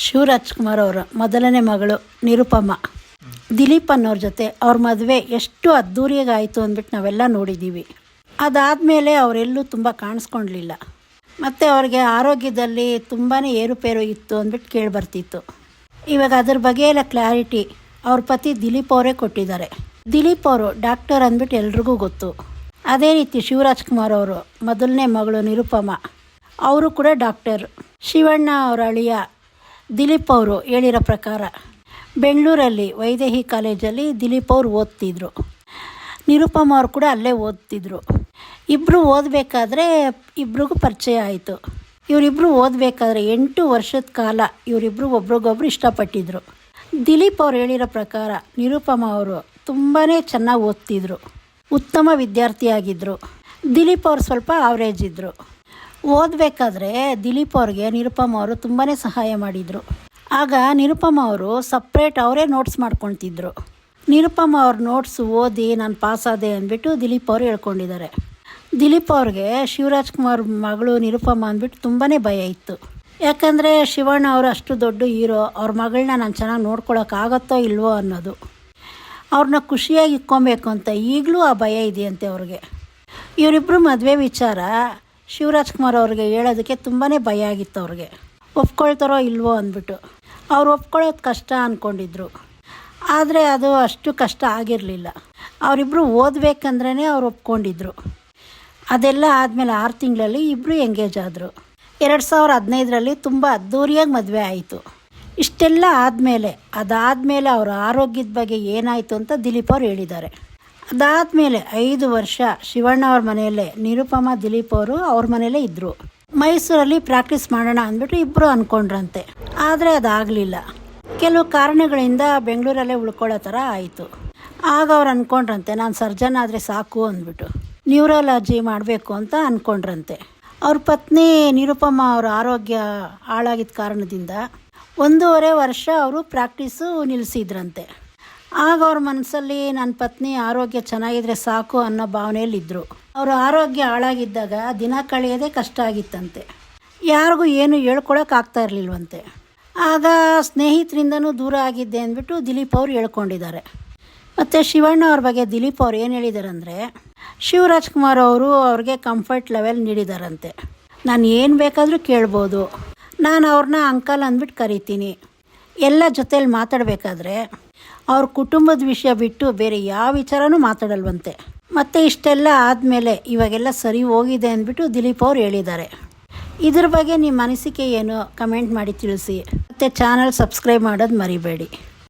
ಶಿವರಾಜ್ಕುಮಾರ್ ಅವರ ಮೊದಲನೇ ಮಗಳು ನಿರುಪಮ ದಿಲೀಪ್ ಅನ್ನೋರ ಜೊತೆ ಅವ್ರ ಮದುವೆ ಎಷ್ಟು ಅದ್ಧೂರಿಯಾಗಾಯಿತು ಅಂದ್ಬಿಟ್ಟು ನಾವೆಲ್ಲ ನೋಡಿದ್ದೀವಿ. ಅದಾದಮೇಲೆ ಅವರೆಲ್ಲೂ ತುಂಬ ಕಾಣಿಸ್ಕೊಳ್ಲಿಲ್ಲ. ಮತ್ತು ಅವ್ರಿಗೆ ಆರೋಗ್ಯದಲ್ಲಿ ತುಂಬಾ ಏರುಪೇರು ಇತ್ತು ಅಂದ್ಬಿಟ್ಟು ಕೇಳಿಬರ್ತಿತ್ತು. ಇವಾಗ ಅದ್ರ ಬಗ್ಗೆ ಎಲ್ಲ ಕ್ಲಾರಿಟಿ ಅವ್ರ ಪತಿ ದಿಲೀಪ್ ಅವರೇ ಕೊಟ್ಟಿದ್ದಾರೆ. ದಿಲೀಪ್ ಅವರು ಡಾಕ್ಟರ್ ಅಂದ್ಬಿಟ್ಟು ಎಲ್ರಿಗೂ ಗೊತ್ತು. ಅದೇ ರೀತಿ ಶಿವರಾಜ್ಕುಮಾರ್ ಅವರು ಮೊದಲನೇ ಮಗಳು ನಿರುಪಮ ಅವರು ಕೂಡ ಡಾಕ್ಟರ್. ಶಿವಣ್ಣ ಅವರ ಅಳಿಯ ದಿಲೀಪ್ ಅವರು ಹೇಳಿರೋ ಪ್ರಕಾರ ಬೆಂಗಳೂರಲ್ಲಿ ವೈದೇಹಿ ಕಾಲೇಜಲ್ಲಿ ದಿಲೀಪ್ ಅವರು ಓದ್ತಿದ್ರು. ನಿರುಪಮ ಅವರು ಕೂಡ ಅಲ್ಲೇ ಓದ್ತಿದ್ರು. ಇಬ್ಬರು ಓದಬೇಕಾದ್ರೆ ಇಬ್ರಿಗೂ ಪರಿಚಯ ಆಯಿತು. ಇವರಿಬ್ಬರು ಓದಬೇಕಾದ್ರೆ 8 ವರ್ಷದ ಕಾಲ ಇವರಿಬ್ಬರು ಒಬ್ರಿಗೊಬ್ರು ಇಷ್ಟಪಟ್ಟಿದ್ರು. ದಿಲೀಪ್ ಅವ್ರು ಹೇಳಿರೋ ಪ್ರಕಾರ ನಿರುಪಮ ಅವರು ತುಂಬಾ ಚೆನ್ನಾಗಿ ಓದ್ತಿದ್ರು, ಉತ್ತಮ ವಿದ್ಯಾರ್ಥಿಯಾಗಿದ್ದರು. ದಿಲೀಪ್ ಅವರು ಸ್ವಲ್ಪ ಆವ್ರೇಜ್ ಇದ್ದರು. ಓದಬೇಕಾದ್ರೆ ದಿಲೀಪ್ ಅವ್ರಿಗೆ ನಿರುಪಮ ಅವರು ತುಂಬಾ ಸಹಾಯ ಮಾಡಿದರು. ಆಗ ನಿರುಪಮ ಅವರು ಸಪ್ರೇಟ್ ಅವರೇ ನೋಟ್ಸ್ ಮಾಡ್ಕೊಳ್ತಿದ್ರು. ನಿರುಪಮ ಅವ್ರ ನೋಟ್ಸ್ ಓದಿ ನಾನು ಪಾಸಾದೆ ಅಂದ್ಬಿಟ್ಟು ದಿಲೀಪ್ ಅವರು ಹೇಳ್ಕೊಂಡಿದ್ದಾರೆ. ದಿಲೀಪ್ ಅವ್ರಿಗೆ ಶಿವರಾಜ್ಕುಮಾರ್ ಮಗಳು ನಿರುಪಮ ಅಂದ್ಬಿಟ್ಟು ತುಂಬಾ ಭಯ ಇತ್ತು. ಯಾಕಂದರೆ ಶಿವಣ್ಣ ಅವರು ಅಷ್ಟು ದೊಡ್ಡ ಹೀರೋ, ಅವ್ರ ಮಗಳನ್ನ ನಾನು ಚೆನ್ನಾಗಿ ನೋಡ್ಕೊಳಕ್ಕಾಗತ್ತೋ ಇಲ್ವೋ ಅನ್ನೋದು, ಅವ್ರನ್ನ ಖುಷಿಯಾಗಿ ಇಕ್ಕೊಬೇಕು ಅಂತ ಈಗಲೂ ಆ ಭಯ ಇದೆಯಂತೆ ಅವ್ರಿಗೆ. ಇವರಿಬ್ಬರು ಮದುವೆ ವಿಚಾರ ಶಿವರಾಜ್ಕುಮಾರ್ ಅವ್ರಿಗೆ ಹೇಳೋದಕ್ಕೆ ತುಂಬಾ ಭಯ ಆಗಿತ್ತು. ಅವ್ರಿಗೆ ಒಪ್ಕೊಳ್ತಾರೋ ಇಲ್ವೋ ಅಂದ್ಬಿಟ್ಟು ಅವ್ರು ಒಪ್ಕೊಳ್ಳೋದು ಕಷ್ಟ ಅಂದ್ಕೊಂಡಿದ್ರು. ಆದರೆ ಅದು ಅಷ್ಟು ಕಷ್ಟ ಆಗಿರಲಿಲ್ಲ. ಅವರಿಬ್ಬರು ಓದಬೇಕಂದ್ರೇ ಅವ್ರು ಒಪ್ಕೊಂಡಿದ್ರು. ಅದೆಲ್ಲ ಆದಮೇಲೆ 6 ತಿಂಗಳಲ್ಲಿ ಇಬ್ಬರು ಎಂಗೇಜ್ ಆದರು. 2015ರಲ್ಲಿ ತುಂಬ ಅದ್ಧೂರಿಯಾಗಿ ಮದುವೆ ಆಯಿತು. ಇಷ್ಟೆಲ್ಲ ಅದಾದಮೇಲೆ ಅವರ ಆರೋಗ್ಯದ ಬಗ್ಗೆ ಏನಾಯಿತು ಅಂತ ದಿಲೀಪ್ ಅವ್ರು ಹೇಳಿದ್ದಾರೆ. ಅದಾದಮೇಲೆ 5 ವರ್ಷ ಶಿವಣ್ಣ ಅವ್ರ ಮನೆಯಲ್ಲೇ ನಿರುಪಮ ದಿಲೀಪ್ ಅವರು ಅವ್ರ ಮನೆಯಲ್ಲೇ ಇದ್ದರು. ಮೈಸೂರಲ್ಲಿ ಪ್ರಾಕ್ಟೀಸ್ ಮಾಡೋಣ ಅಂದ್ಬಿಟ್ಟು ಇಬ್ಬರು ಅಂದ್ಕೊಂಡ್ರಂತೆ. ಆದರೆ ಅದಾಗಲಿಲ್ಲ. ಕೆಲವು ಕಾರಣಗಳಿಂದ ಬೆಂಗಳೂರಲ್ಲೇ ಉಳ್ಕೊಳ್ಳೋ ಥರ ಆಯಿತು. ಆಗ ಅವ್ರು ಅಂದ್ಕೊಂಡ್ರಂತೆ ನಾನು ಸರ್ಜನ್ ಆದರೆ ಸಾಕು ಅಂದ್ಬಿಟ್ಟು ನ್ಯೂರಾಲಜಿ ಮಾಡಬೇಕು ಅಂತ ಅಂದ್ಕೊಂಡ್ರಂತೆ. ಅವ್ರ ಪತ್ನಿ ನಿರುಪಮ ಅವರ ಆರೋಗ್ಯ ಹಾಳಾಗಿದ್ದ ಕಾರಣದಿಂದ 1.5 ವರ್ಷ ಅವರು ಪ್ರಾಕ್ಟೀಸು ನಿಲ್ಲಿಸಿದ್ರಂತೆ. ಆಗ ಅವ್ರ ಮನಸ್ಸಲ್ಲಿ ನನ್ನ ಪತ್ನಿ ಆರೋಗ್ಯ ಚೆನ್ನಾಗಿದ್ರೆ ಸಾಕು ಅನ್ನೋ ಭಾವನೆಯಲ್ಲಿದ್ದರು. ಅವರ ಆರೋಗ್ಯ ಹಾಳಾಗಿದ್ದಾಗ ದಿನ ಕಳೆಯೋದೇ ಕಷ್ಟ ಆಗಿತ್ತಂತೆ. ಯಾರಿಗೂ ಏನು ಹೇಳ್ಕೊಳಕ್ಕಾಗ್ತಾ ಇರಲಿಲ್ವಂತೆ. ಆಗ ಸ್ನೇಹಿತರಿಂದನೂ ದೂರ ಆಗಿದ್ದೆ ಅಂದ್ಬಿಟ್ಟು ದಿಲೀಪ್ ಅವರು ಹೇಳ್ಕೊಂಡಿದ್ದಾರೆ. ಮತ್ತು ಶಿವಣ್ಣ ಅವ್ರ ಬಗ್ಗೆ ದಿಲೀಪ್ ಅವ್ರು ಏನು ಹೇಳಿದ್ದಾರೆ ಅಂದರೆ, ಶಿವರಾಜ್ಕುಮಾರ್ ಅವರು ಅವ್ರಿಗೆ ಕಂಫರ್ಟ್ ಲೆವೆಲ್ ನೀಡಿದಾರಂತೆ. ನಾನು ಏನು ಬೇಕಾದರೂ ಕೇಳ್ಬೋದು, ನಾನು ಅವ್ರನ್ನ ಅಂಕಲ್ ಅಂದ್ಬಿಟ್ಟು ಕರಿತೀನಿ. ಎಲ್ಲ ಜೊತೇಲಿ ಮಾತಾಡಬೇಕಾದ್ರೆ ಅವ್ರ ಕುಟುಂಬದ ವಿಷಯ ಬಿಟ್ಟು ಬೇರೆ ಯಾವ ವಿಚಾರನೂ ಮಾತಾಡಲ್ವಂತೆ. ಮತ್ತು ಇಷ್ಟೆಲ್ಲ ಆದಮೇಲೆ ಇವಾಗೆಲ್ಲ ಸರಿ ಹೋಗಿದೆ ಅಂದ್ಬಿಟ್ಟು ದಿಲೀಪ್ ಅವ್ರು ಹೇಳಿದ್ದಾರೆ. ಇದ್ರ ಬಗ್ಗೆ ನಿಮ್ಮ ಅನಿಸಿಕೆ ಏನು ಕಮೆಂಟ್ ಮಾಡಿ ತಿಳಿಸಿ. ಮತ್ತು ಚಾನಲ್ ಸಬ್ಸ್ಕ್ರೈಬ್ ಮಾಡೋದು ಮರಿಬೇಡಿ.